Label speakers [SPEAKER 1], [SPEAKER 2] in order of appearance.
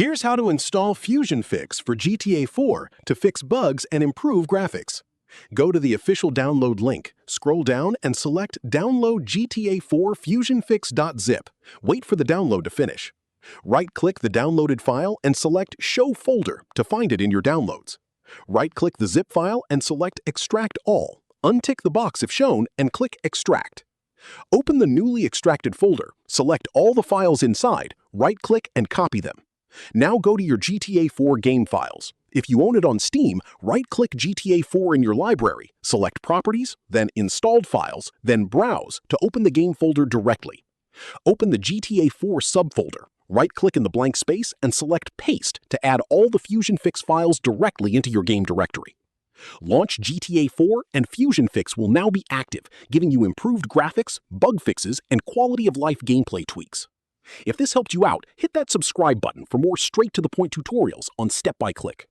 [SPEAKER 1] Here's how to install FusionFix for GTA 4 to fix bugs and improve graphics. Go to the official download link, scroll down and select Download GTA 4 FusionFix.zip. Wait for the download to finish. Right-click the downloaded file and select Show Folder to find it in your downloads. Right-click the zip file and select Extract All. Untick the box if shown and click Extract. Open the newly extracted folder, select all the files inside, right-click and copy them. Now go to your GTA 4 game files. If you own it on Steam, right-click GTA 4 in your library, select Properties, then Installed Files, then Browse to open the game folder directly. Open the GTA 4 subfolder, right-click in the blank space and select Paste to add all the FusionFix files directly into your game directory. Launch GTA 4 and FusionFix will now be active, giving you improved graphics, bug fixes, and quality-of-life gameplay tweaks. If this helped you out, hit that subscribe button for more straight-to-the-point tutorials on Step by Click.